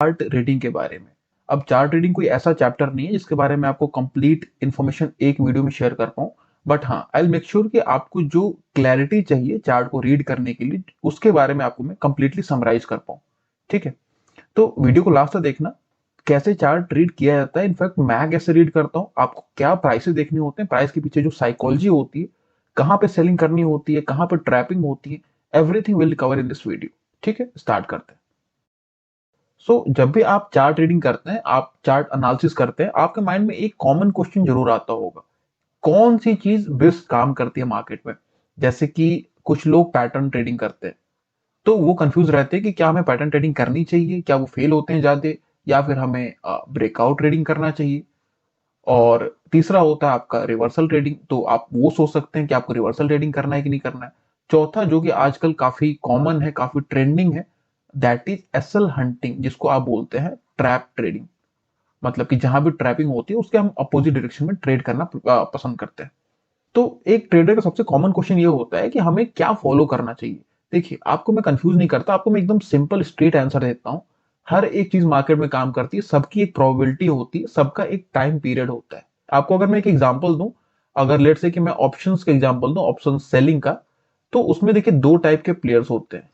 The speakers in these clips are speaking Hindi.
चार्ट रीडिंग के बारे में। अब चार्ट रीडिंग कोई ऐसा चैप्टर नहीं है जिसके बारे में आपको कंप्लीट इन्फॉर्मेशन एक वीडियो में शेयर कर पाऊं, बट हाँ आई विल मेक श्योर कि आपको जो क्लैरिटी चाहिए चार्ट को रीड करने के लिए उसके बारे में आपको मैं कंप्लीटली समराइज कर पाऊं। ठीक है, तो वीडियो को लास्ट तक देखना, कैसे चार्ट रीड किया जाता है, इनफैक्ट मैं कैसे रीड करता हूँ, आपको क्या प्राइसेस देखने होते हैं, प्राइस के पीछे जो साइकोलॉजी होती है, कहाँ पे सेलिंग करनी होती है, कहाँ पे ट्रैपिंग होती है, everything will cover in this video. ठीक है, स्टार्ट करते हैं। जब भी आप चार्ट रीडिंग करते हैं, आप चार्ट एनालिसिस करते हैं, आपके माइंड में एक कॉमन क्वेश्चन जरूर आता होगा, कौन सी चीज बेस्ट काम करती है मार्केट में। जैसे कि कुछ लोग पैटर्न ट्रेडिंग करते हैं, तो वो कंफ्यूज रहते हैं कि क्या हमें पैटर्न ट्रेडिंग करनी चाहिए, क्या वो फेल होते हैं ज्यादा, या फिर हमें ब्रेकआउट ट्रेडिंग करना चाहिए। और तीसरा होता है आपका रिवर्सल ट्रेडिंग, तो आप वो सोच सकते हैं कि आपको रिवर्सल ट्रेडिंग करना है कि नहीं करना है। चौथा जो कि आजकल काफी कॉमन है, काफी ट्रेंडिंग है, दैट इज एसएल हंटिंग, जिसको आप बोलते हैं ट्रैप ट्रेडिंग। मतलब कि जहां भी ट्रैपिंग होती है उसके हम अपोजिट डायरेक्शन में ट्रेड करना पसंद करते हैं। तो एक ट्रेडर का सबसे कॉमन क्वेश्चन ये होता है कि हमें क्या फॉलो करना चाहिए। देखिए, आपको मैं कंफ्यूज नहीं करता, आपको मैं एकदम सिंपल स्ट्रेट आंसर देता हूँ। हर एक चीज मार्केट में काम करती है, सबकी एक प्रोबेबिलिटी होती है, सबका एक टाइम पीरियड होता है। आपको अगर मैं एक एग्जांपल दूं, अगर लेट से कि मैं ऑप्शंस का एग्जांपल दूं, ऑप्शन सेलिंग का, तो उसमें देखिए दो टाइप के प्लेयर्स होते हैं।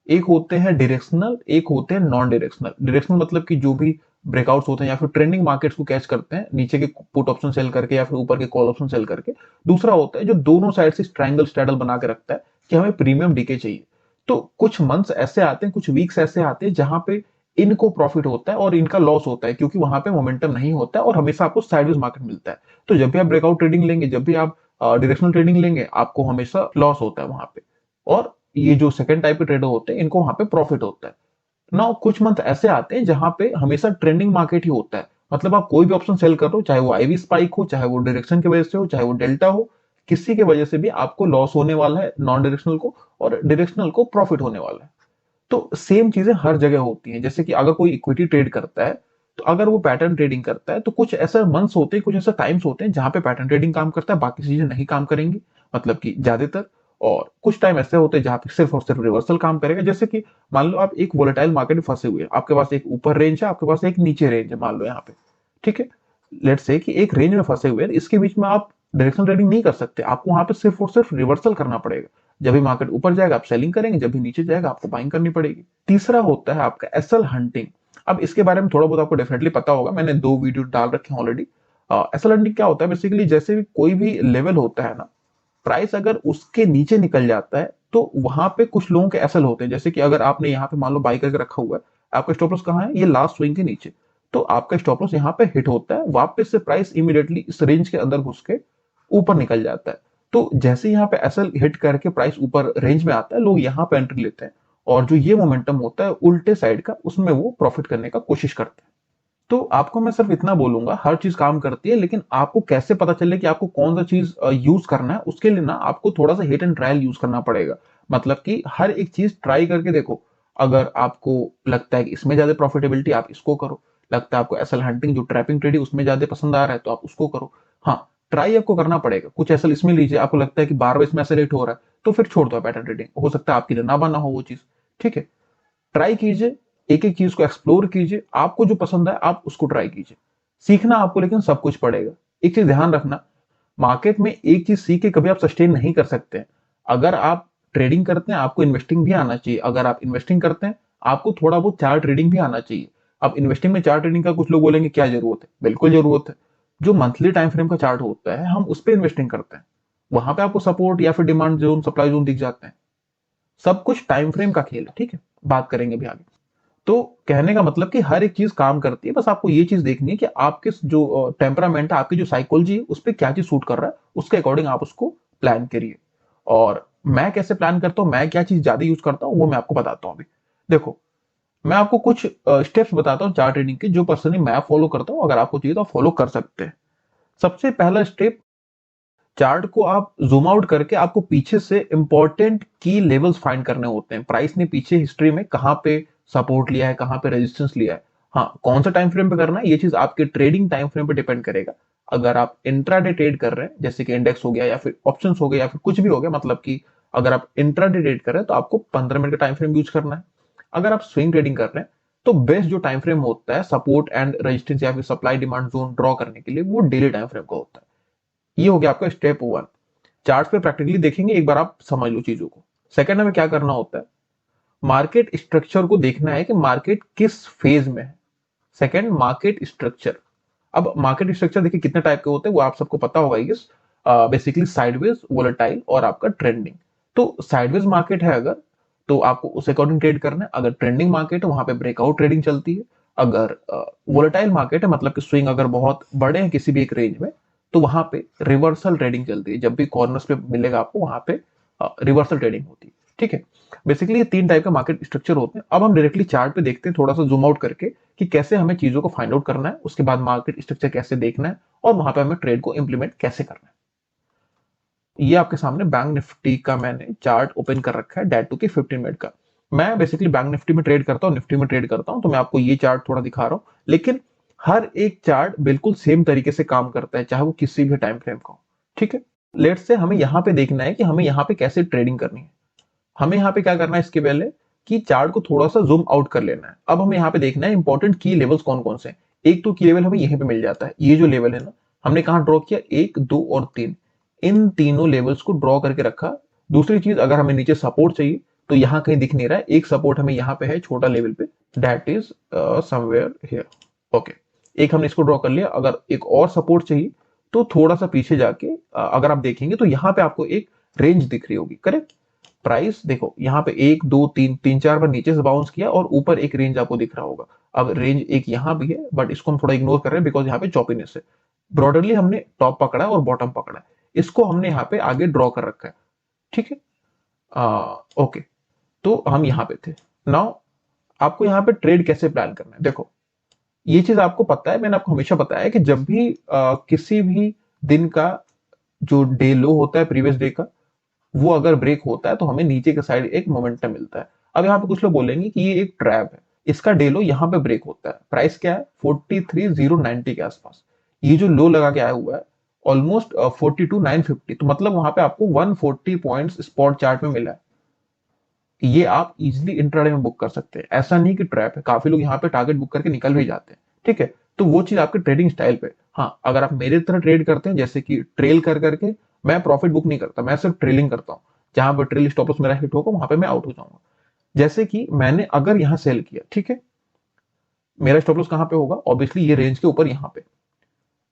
एक होते हैं डायरेक्शनल, एक होते हैं नॉन डायरेक्शनल। डायरेक्शनल मतलब कि जो भी ब्रेकआउट्स होते हैं या फिर ट्रेंडिंग मार्केट्स को कैच करते हैं नीचे के पुट ऑप्शन सेल करके या फिर ऊपर के कॉल ऑप्शन सेल करके। दूसरा होता है जो दोनों साइड से ट्रायंगल स्ट्रैडल बना के रखता है कि हमें प्रीमियम डीके चाहिए। तो कुछ मंथ्स ऐसे आते हैं, कुछ वीक्स ऐसे आते हैं जहां पे इनको प्रॉफिट होता है और इनका लॉस होता है, क्योंकि वहां पे मोमेंटम नहीं होता है और हमेशा आपको साइडवेज मार्केट मिलता है। तो जब भी आप ब्रेकआउट ट्रेडिंग लेंगे, जब भी आप डायरेक्शनल ट्रेडिंग लेंगे, आपको हमेशा लॉस होता है वहां पे। और ये जो सेकंड टाइप के ट्रेडर होते हैं इनको वहां पे प्रॉफिट होता है। ना कुछ मंथ ऐसे आते हैं जहां पे हमेशा ट्रेंडिंग मार्केट ही होता है। मतलब आप कोई भी ऑप्शन सेल कर रहे हो, चाहे वो आईवी स्पाइक हो, चाहे वो डायरेक्शन की वजह से हो, चाहे वो डेल्टा हो, किसी की वजह से भी आपको लॉस होने वाला है नॉन डायरेक्शनल को, और डायरेक्शनल को प्रॉफिट होने वाला है। तो सेम चीजें हर जगह होती हैं। जैसे कि अगर कोई इक्विटी ट्रेड करता है, तो अगर वो पैटर्न ट्रेडिंग करता है, तो कुछ ऐसा मंथ्स होते हैं, कुछ ऐसा टाइम्स होते हैं जहां पे पैटर्न ट्रेडिंग काम करता है, बाकी चीजें नहीं काम करेंगी, मतलब कि ज्यादातर। और कुछ टाइम ऐसे होते हैं जहां पे सिर्फ और सिर्फ रिवर्सल काम करेगा। जैसे कि मान लो आप एक वोलेटाइल मार्केट में फंसे हुए हैं, आपके पास एक ऊपर रेंज है, आपके पास एक नीचे रेंज है, मान लो यहाँ पे। ठीक है, लेट्स से कि एक रेंज में फंसे हुए हैं, इसके बीच में आप डायरेक्शनल ट्रेडिंग नहीं कर सकते, आपको वहां पे सिर्फ और सिर्फ रिवर्सल करना पड़ेगा। जब भी मार्केट ऊपर जाएगा आप सेलिंग करेंगे, जब भी नीचे जाएगा आपको बाइंग करनी पड़ेगी। तीसरा होता है आपका एसएल हंटिंग। अब इसके बारे में थोड़ा बहुत आपको डेफिनेटली पता होगा, मैंने दो वीडियो डाल रखे हैं ऑलरेडी। एसएल हंटिंग क्या होता है, बेसिकली जैसे भी कोई भी लेवल होता है ना, प्राइस अगर उसके नीचे निकल जाता है तो वहां पे कुछ लोगों के एसएल होते हैं। जैसे कि अगर आपने यहाँ पे मान लो बाई करके रखा हुआ है, आपका स्टॉप लॉस कहाँ है, ये लास्ट स्विंग के नीचे, तो आपका स्टॉप लॉस यहाँ पे हिट होता है, वापस से प्राइस इमीडिएटली इस रेंज के अंदर घुस के ऊपर निकल जाता है। तो जैसे यहाँ पे एसएल हिट करके प्राइस ऊपर रेंज में आता है, लोग यहाँ पे एंट्री लेते हैं, और जो ये मोमेंटम होता है उल्टे साइड का, उसमें वो प्रॉफिट करने का कोशिश करते हैं। तो आपको मैं सिर्फ इतना बोलूंगा, हर चीज काम करती है, लेकिन आपको कैसे पता चले कि आपको कौन सा चीज यूज करना है, उसके लिए ना आपको थोड़ा सा हिट एंड ट्रायल यूज करना पड़ेगा। मतलब कि हर एक चीज ट्राई करके देखो। अगर आपको लगता है कि इसमें ज्यादा प्रॉफिटेबिलिटी, आप इसको करो। लगता है आपको एसएल हंटिंग जो ट्रैपिंग ट्रेड है उसमें ज्यादा पसंद आ रहा है, तो आप उसको करो। हाँ, ट्राई आपको करना पड़ेगा। कुछ एसएल इसमें लीजिए, आपको लगता है कि बार बार इसमें एसएल हिट हो रहा है, तो फिर छोड़ दो पैटर्न ट्रेडिंग, हो सकता है आपके लिए ना बना हो वो चीज। ठीक है, ट्राई कीजिए, एक एक चीज को एक्सप्लोर कीजिए, आपको जो पसंद है आप उसको ट्राई कीजिए। सीखना आपको लेकिन सब कुछ पड़ेगा। एक चीज ध्यान रखना, मार्केट में एक चीज सीख के कभी आप सस्टेन नहीं कर सकते हैं। अगर आप ट्रेडिंग करते हैं आपको इन्वेस्टिंग भी आना चाहिए, अगर आप इन्वेस्टिंग करते हैं आपको थोड़ा बहुत चार्ट ट्रेडिंग भी आना चाहिए। अब इन्वेस्टिंग में चार्ट ट्रेडिंग का कुछ लोग बोलेंगे क्या जरूरत है, बिल्कुल जरूरत है। जो मंथली टाइम फ्रेम का चार्ट होता है हम उस पर इन्वेस्टिंग करते हैं, वहां पे आपको सपोर्ट या फिर डिमांड जोन, सप्लाई जोन दिख जाते हैं। सब कुछ टाइम फ्रेम का खेल है। ठीक है, बात करेंगे भी आगे। तो कहने का मतलब कि हर एक चीज काम करती है, बस आपको ये चीज देखनी है कि आपके जो टेम्परामेंट है, आपकी जो साइकोलॉजी है, उस पर क्या चीज सूट कर रहा है, उसके अकॉर्डिंग आप उसको प्लान करिए। और मैं कैसे प्लान करता हूं, मैं क्या चीज ज्यादा यूज करता हूं, वो मैं आपको बताता हूं अभी। देखो, मैं आपको कुछ स्टेप्स बताता हूँ चार्ट रीडिंग के, जो पर्सनली मैं फॉलो करता हूँ। अगर आपको चाहिए तो आप फॉलो कर सकते हैं। सबसे पहला स्टेप, चार्ट को आप जूम आउट करके आपको पीछे से इंपॉर्टेंट की लेवल्स फाइंड करने होते हैं। प्राइस ने पीछे हिस्ट्री में कहां पे सपोर्ट लिया है, कहां पे रेजिस्टेंस लिया है। हाँ, कौन सा टाइम फ्रेम पे करना है ये चीज आपके ट्रेडिंग टाइम फ्रेम पे डिपेंड करेगा। अगर आप इंट्राडे ट्रेड कर रहे हैं, जैसे कि इंडेक्स हो गया या फिर ऑप्शंस हो गया या फिर कुछ भी हो गया, मतलब कि अगर आप इंट्राडे ट्रेड कर रहे हैं तो आपको 15 मिनट का टाइम फ्रेम यूज करना है। अगर आप स्विंग ट्रेडिंग कर रहे हैं तो बेस्ट जो टाइम फ्रेम होता है सपोर्ट एंड रेजिस्टेंस या फिर सप्लाई डिमांड जोन ड्रॉ करने के लिए वो डेली टाइम फ्रेम का होता है। ये हो गया आपका स्टेप 1। चार्ट पे प्रैक्टिकली देखेंगे, एक बार आप समझ लो चीजों को। सेकंड हमें क्या करना होता है, मार्केट स्ट्रक्चर को देखना है कि मार्केट किस फेज में है। Second, market structure. अब मार्केट स्ट्रक्चर देखिए कितने टाइप के होते हैं वो आप सबको पता होगा इस बेसिकली साइडवेज, वोलेटाइल और आपका ट्रेंडिंग। तो साइडवेज मार्केट है अगर, तो आपको उस अकॉर्डिंग ट्रेड करना है। अगर ट्रेंडिंग मार्केट है वहां पे ब्रेकआउट ट्रेडिंग चलती है। अगर वोलेटाइल मार्केट है मतलब कि स्विंग अगर बहुत बड़े हैं किसी भी एक रेंज में, तो वहां पे रिवर्सल ट्रेडिंग चलती है। जब भी कॉर्नर्स पे मिलेगा आपको वहां पे रिवर्सल ट्रेडिंग होती है। ठीक है, बेसिकली ये 3 टाइप का मार्केट स्ट्रक्चर होते हैं। अब हम डायरेक्टली चार्ट पे देखते हैं, थोड़ा सा जूम आउट करके, कि कैसे हमें चीजों को फाइंड आउट करना है, उसके बाद मार्केट स्ट्रक्चर कैसे देखना है और वहां पे हमें ट्रेड को इंप्लीमेंट कैसे करना है। ये आपके सामने बैंक निफ्टी का मैंने चार्ट ओपन कर रखा है, डेट टू की 15 मिनट का। मैं बेसिकली बैंक निफ्टी में ट्रेड करता हूँ, निफ्टी में ट्रेड करता हूँ, तो मैं आपको ये चार्ट थोड़ा दिखा रहा हूँ। लेकिन हर एक चार्ट बिल्कुल सेम तरीके से काम करता है, चाहे वो किसी भी टाइम फ्रेम का हो। ठीक है, लेट्स से हमें यहाँ पे देखना है कि हमें यहाँ पे कैसे ट्रेडिंग करनी है। हमें यहाँ पे क्या करना है, इसके पहले कि चार्ट को थोड़ा सा जूम आउट कर लेना है। अब हमें यहाँ पे देखना है इंपॉर्टेंट की लेवल्स कौन कौन से हैं। एक तो की लेवल हमें यहीं पे मिल जाता है, ये जो लेवल है ना, हमने कहा ड्रॉ किया, 1, 2 और 3, इन तीनों लेवल्स को ड्रॉ करके रखा। दूसरी चीज, अगर हमें नीचे सपोर्ट चाहिए तो यहाँ कहीं दिख नहीं रहा है, एक सपोर्ट हमें यहाँ पे है छोटा लेवल पे, that is somewhere here. Okay, एक हमने इसको ड्रॉ कर लिया। अगर एक और सपोर्ट चाहिए तो थोड़ा सा पीछे जाके अगर आप देखेंगे तो यहाँ पे आपको एक रेंज दिख रही होगी, करेक्ट। प्राइस देखो यहाँ पे 1, 2, 3, 3, 4 बार नीचे से बाउंस किया और ऊपर एक रेंज आपको दिख रहा होगा। अब रेंज एक यहाँ भी है, बट इसको हम थोड़ा इग्नोर कर रहे हैं बिकॉज यहाँ पे चॉपीनेस है। ब्रॉडरली हमने टॉप पकड़ा है और बॉटम पकड़ा है, इसको हमने यहाँ पे आगे ड्रॉ कर रखा है। ठीक है, ओके, तो हम यहाँ पे थे। नाउ आपको यहाँ पे ट्रेड कैसे प्लान करना है, देखो ये चीज आपको पता है, मैंने आपको हमेशा बताया है कि जब भी किसी भी दिन का जो डे लो होता है प्रीवियस डे का, वो अगर ब्रेक होता है तो हमें नीचे के साइड एक मोमेंटम मिलता है। अब यहाँ पे कुछ लोग बोलेंगे कि ये एक ट्रैप है, इसका डे लो यहाँ पे ब्रेक होता है, प्राइस क्या है 43,090 के आसपास, ये जो लो लगा के आया हुआ है ऑलमोस्ट 42,950, तो मतलब वहां पे आपको 140 पॉइंट्स स्पॉट चार्ट में मिला है। ये आप इजिली इंट्राडे में बुक कर सकते हैं, ऐसा नहीं कि ट्रैप है। काफी लोग यहाँ पे टारगेट बुक करके निकल भी जाते हैं। ठीक है, तो वो चीज आपके ट्रेडिंग स्टाइल पे। हाँ, अगर आप मेरे तरह ट्रेड करते हैं जैसे कि ट्रेल कर करके, मैं प्रॉफिट बुक नहीं करता, मैं सिर्फ ट्रेलिंग करता हूँ। जहां पर ट्रेल स्टॉप लॉस मेरा हिट होगा वहां पे मैं आउट हो जाऊंगा। जैसे कि मैंने अगर यहाँ सेल किया, ठीक है, मेरा स्टॉप लॉस कहां पे होगा, ऑब्वियसली ये रेंज के ऊपर यहाँ पे।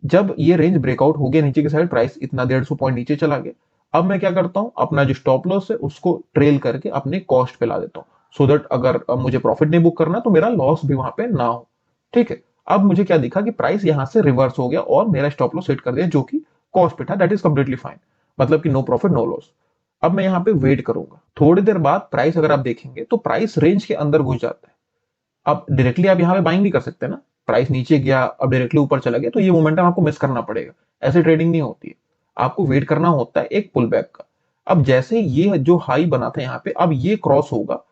जब ये रेंज ब्रेकआउट हो गया नीचे की साइड, प्राइस इतना 150 पॉइंट नीचे चला गया, अब मैं क्या करता हूं, अपना जो स्टॉप लॉस है उसको ट्रेल करके अपने कॉस्ट पे ला देता हूं, सो दैट अगर मुझे प्रॉफिट नहीं बुक करना तो मेरा लॉस भी वहां पे ना हो। ठीक है, अब मुझे क्या दिखा कि प्राइस यहां से रिवर्स हो गया और मेरा स्टॉप लॉस सेट कर दिया जो कि कॉस्ट पे था, दैट इज कंप्लीटली फाइन, मतलब कि नो प्रॉफिट नो लॉस। अब मैं यहाँ पे वेट करूंगा, थोड़ी देर बाद प्राइस अगर आप देखेंगे तो प्राइस रेंज के अंदर घुस जाता है। अब डायरेक्टली आप यहाँ पे बाइंग नहीं कर सकते ना, प्राइस नीचे गया अब डायरेक्टली ऊपर चला गया तो ये मोमेंटम आपको मिस करना पड़ेगा। ऐसे ट्रेडिंग नहीं होती है, आपको वेट करना होता है एक पुल बैक का। अब जैसे ये जो हाई बना था यहाँ पे, अब ये क्रॉस होगा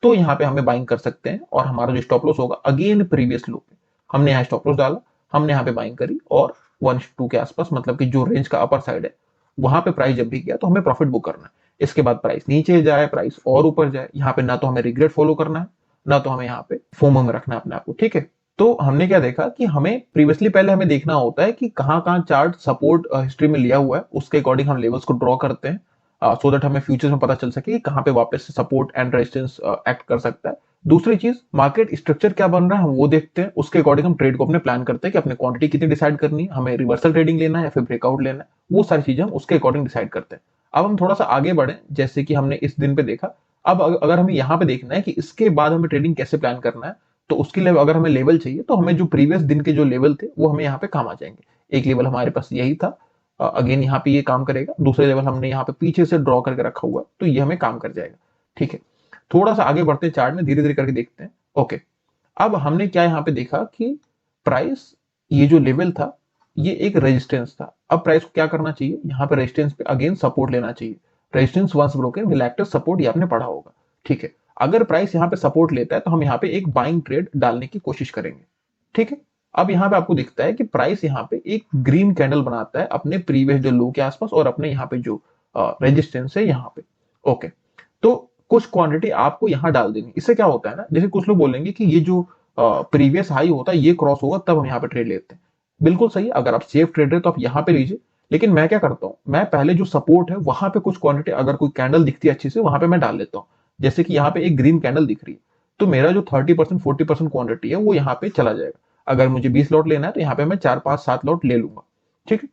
तो यहाँ पे हमें बाइंग कर सकते हैं और हमारा जो स्टॉप लॉस होगा अगेन प्रीवियस लो पे, हमने यहाँ स्टॉप लॉस डाला, हमने यहाँ पे बाइंग करी और 1-2 के आसपास, मतलब कि जो रेंज का अपर साइड है वहां पे प्राइस जब भी गया तो हमें प्रॉफिट बुक करना है। इसके बाद प्राइस नीचे जाए, प्राइस और ऊपर जाए, यहाँ पे ना तो हमें रिग्रेट फॉलो करना है, ना तो हमें यहाँ पे फोमो में रखना है अपने आप को। ठीक है, तो हमने क्या देखा कि हमें प्रीवियसली पहले हमें देखना होता है कि कहाँ कहाँ चार्ट सपोर्ट हिस्ट्री में लिया हुआ है, उसके अकॉर्डिंग हम लेवल्स को ड्रॉ करते हैं, सो दैट हमें फ्यूचर्स में पता चल सके कि कहाँ पे वापस से सपोर्ट एंड रेजिस्टेंस एक्ट कर सकता है। दूसरी चीज, मार्केट स्ट्रक्चर क्या बन रहा है हम वो देखते हैं, उसके अकॉर्डिंग हम ट्रेड को अपने प्लान करते हैं कि अपने क्वांटिटी कितनी डिसाइड करनी है, हमें रिवर्सल ट्रेडिंग लेना है या फिर ब्रेकआउट लेना है, वो सारी चीजें हम उसके अकॉर्डिंग डिसाइड करते हैं। अब हम थोड़ा सा आगे बढ़े, जैसे कि हमने इस दिन पे देखा, अब अगर हमें यहाँ पे देखना है कि इसके बाद हमें ट्रेडिंग कैसे प्लान करना है, तो उसके लिए अगर हमें लेवल चाहिए तो हमें जो प्रीवियस दिन के जो लेवल थे वो हमें यहाँ पे काम आ जाएंगे। एक लेवल हमारे पास यही था, अगेन यहाँ पे ये काम करेगा, दूसरे लेवल हमने यहाँ पे पीछे से ड्रॉ करके रखा हुआ तो ये हमें काम कर जाएगा। ठीक है, थोड़ा सा आगे बढ़ते हैं चार्ट में, धीरे धीरे करके देखते हैं। ओके, अब हमने क्या यहाँ पे देखा कि प्राइस ये जो लेवल था ये एक रेजिस्टेंस था। अब प्राइस को क्या करना चाहिए, यहाँ पे रेजिस्टेंस पे अगेन सपोर्ट लेना चाहिए। Resistance once broken will act as support, ये आपने पढ़ा होगा। ठीक है, अगर प्राइस यहाँ पे सपोर्ट लेता है तो हम यहाँ पे एक बाइंग ट्रेड डालने की कोशिश करेंगे। ठीक है, अब यहाँ पे आपको दिखता है कि प्राइस यहाँ पे एक ग्रीन कैंडल बनाता है अपने प्रीवियस जो लो के आसपास और अपने यहाँ पे जो रेजिस्टेंस है यहाँ पे। ओके, तो कुछ क्वांटिटी आपको यहाँ डाल देनी। इससे क्या होता है ना, जैसे कुछ लोग बोलेंगे कि ये जो प्रीवियस हाई होता है ये क्रॉस होगा तब हम यहाँ पे ट्रेड लेते हैं। बिल्कुल सही, अगर आप सेफ ट्रेडर तो आप यहाँ पे लीजिए। लेकिन मैं क्या करता हूँ, मैं पहले जो सपोर्ट है वहां पे कुछ क्वांटिटी, अगर कोई कैंडल दिखती है अच्छी से, वहां पे मैं डाल लेता हूँ। जैसे कि यहाँ पे एक ग्रीन कैंडल दिख रही है, तो मेरा जो 30% 40% क्वांटिटी है वो यहाँ पे चला जाएगा। अगर मुझे 20 लॉट लेना है तो यहाँ पे मैं 4 5 7 लॉट ले लूंगा। ठीक है।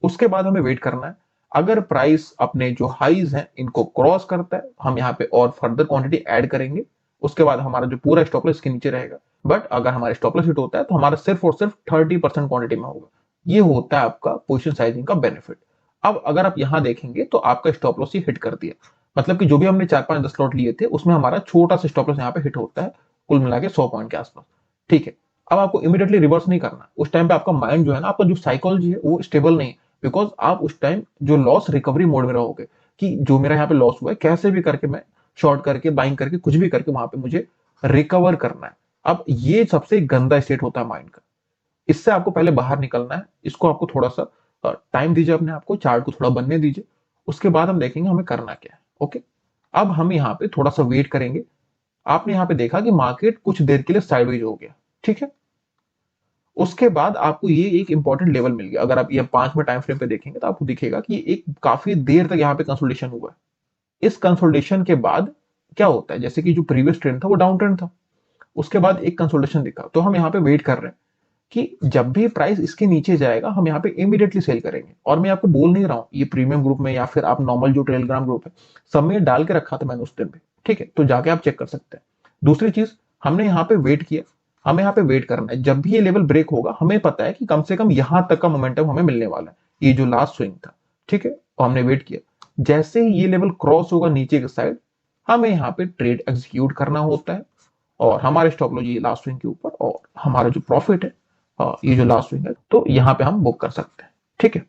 उसके बाद हमें वेट करना है। अगर प्राइस अपने जो हाईज हैं इनको क्रॉस करता है, हम यहाँ पे और फर्दर क्वांटिटी ऐड करेंगे। उसके बाद हमारा जो पूरा स्टॉप लॉस इसके नीचे रहेगा। बट अगर हमारा स्टॉप लॉस हिट होता है तो हमारा सिर्फ और सिर्फ 30% क्वांटिटी में होगा। ये होता है आपका पोजिशन साइजिंग का बेनिफिट। अब अगर आप यहां देखेंगे तो आपका स्टॉप लॉस ही हिट कर दिया, मतलब कि जो भी हमने 4 5 10 लॉट लिए थे उसमें हमारा छोटा सा स्टॉप लॉस यहाँ पे हिट होता है, कुल मिला के 100 पॉइंट के आसपास। ठीक है। अब आपको इमीडिएटली रिवर्स नहीं करना, उस टाइम पे आपका माइंड जो है ना, आपका जो साइकोलॉजी है वो स्टेबल नहीं, बिकॉज आप उस टाइम जो लॉस रिकवरी मोड में रहोगे कि जो मेरा यहाँ पे लॉस हुआ है कैसे भी करके मैं शॉर्ट करके बाइंग करके कुछ भी करके वहां पे मुझे रिकवर करना है। अब ये सबसे गंदा स्टेट होता है माइंड का। इससे आपको पहले बाहर निकलना है। इसको आपको थोड़ा सा टाइम दीजिए, अपने आपको चार्ट को थोड़ा बनने दीजिए। उसके बाद हम देखेंगे हमें करना क्या है। ओके। अब हम यहाँ पे थोड़ा सा वेट करेंगे। आपने यहाँ पे देखा कि मार्केट कुछ देर के लिए साइडवेज हो गया। ठीक है। उसके बाद आपको ये एक इंपॉर्टेंट लेवल मिल गया। अगर आप ये 5 में टाइम फ्रेम पे देखेंगे तो आपको दिखेगा कि एक काफी देर तक यहाँ पे कंसोलिडेशन हुआ है। इस कंसोलिडेशन के बाद क्या होता है, जैसे कि जो प्रीवियस ट्रेंड था वो डाउन ट्रेंड था, उसके बाद एक कंसोलिडेशन दिखा, तो हम यहाँ पे वेट कर रहे हैं कि जब भी प्राइस इसके नीचे जाएगा हम यहाँ पे इमीडिएटली सेल करेंगे। और मैं आपको बोल नहीं रहा हूँ, ये प्रीमियम ग्रुप में या फिर आप नॉर्मल जो टेलीग्राम ग्रुप है सब में डाल के रखा था मैंने उस दिन पे। ठीक है, तो जाके आप चेक कर सकते हैं। दूसरी चीज, हमने यहाँ पे वेट किया। हमें यहाँ पे वेट करना है, जब भी ये लेवल ब्रेक होगा हमें पता है कि कम से कम यहां तक का मोमेंटम हमें मिलने वाला है, ये जो लास्ट स्विंग था। ठीक है, और हमने वेट किया। जैसे ही ये लेवल क्रॉस होगा नीचे की साइड, हमें यहाँ पे ट्रेड एग्जीक्यूट करना होता है। और हमारे स्टॉप लॉस ये लास्ट स्विंग के ऊपर, और हमारा जो प्रॉफिट है ये जो लास्ट स्विंग है, तो यहाँ पे हम बुक कर सकते हैं। ठीक है।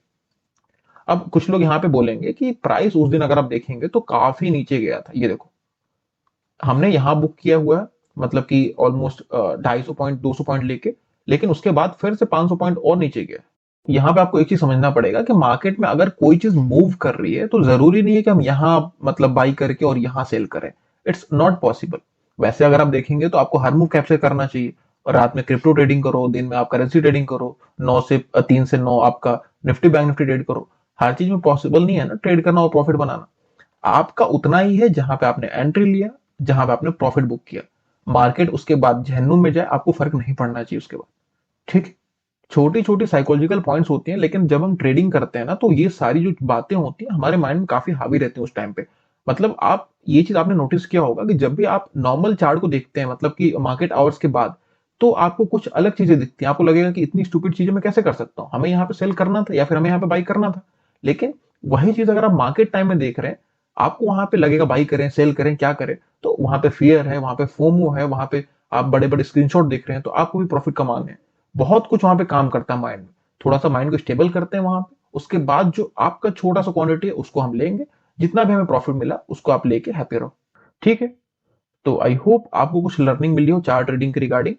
अब कुछ लोग यहाँ पे बोलेंगे कि प्राइस उस दिन अगर आप देखेंगे तो काफी नीचे गया था। ये देखो, हमने यहाँ बुक किया हुआ है, मतलब कि ऑलमोस्ट 250 पॉइंट 200 पॉइंट लेके, लेकिन उसके बाद फिर से 500 पॉइंट और नीचे गया। यहाँ पे आपको एक चीज समझना पड़ेगा कि मार्केट में अगर कोई चीज मूव कर रही है तो जरूरी नहीं है कि हम यहाँ मतलब बाई करके और यहाँ सेल करें। It's not possible. वैसे अगर आप देखेंगे तो आपको हर मूव कैप्चर करना चाहिए। और रात में क्रिप्टो ट्रेडिंग करो, दिन में आप करेंसी ट्रेडिंग करो, 3 से 9 आपका निफ्टी बैंक निफ्टी ट्रेड करो। हर चीज में पॉसिबल नहीं है ना ट्रेड करना और प्रॉफिट बनाना। आपका उतना ही है जहां पे आपने एंट्री लिया, जहां पे आपने प्रॉफिट बुक किया। मार्केट उसके बाद जहन्नुम में जाए आपको फर्क नहीं पड़ना चाहिए उसके बाद। ठीक। छोटी छोटी साइकोलॉजिकल पॉइंट्स होती हैं, लेकिन जब हम ट्रेडिंग करते हैं ना तो ये सारी जो बातें होती हैं हमारे माइंड में काफी हावी रहती हैं उस टाइम पे। मतलब आप ये चीज आपने नोटिस किया होगा कि जब भी आप नॉर्मल चार्ट को देखते हैं, मतलब कि मार्केट आवर्स के बाद, तो आपको कुछ अलग चीजें दिखती हैं। आपको लगेगा कि इतनी स्टूपिड चीजें मैं कैसे कर सकता हूँ, हमें यहाँ पे सेल करना था या फिर हमें यहाँ पे बाई करना था। लेकिन वही चीज अगर आप मार्केट टाइम में देख रहे हैं, आपको वहां पे लगेगा बाई करें सेल करें क्या करें, तो वहां पे फियर है, वहां पे फोमो है, वहां पे आप बड़े बड़े स्क्रीनशॉट देख रहे हैं, तो आपको भी प्रॉफिट कमाने हैं। बहुत कुछ वहां पे काम करता है माइंड में। थोड़ा सा माइंड को स्टेबल करते हैं वहां पे, उसके बाद जो आपका छोटा सा क्वांटिटी है उसको हम लेंगे। जितना भी हमें प्रॉफिट मिला उसको आप लेके हैप्पी रहो। ठीक है। तो आई होप आपको कुछ लर्निंग मिली हो चार्ट ट्रेडिंग के रिगार्डिंग।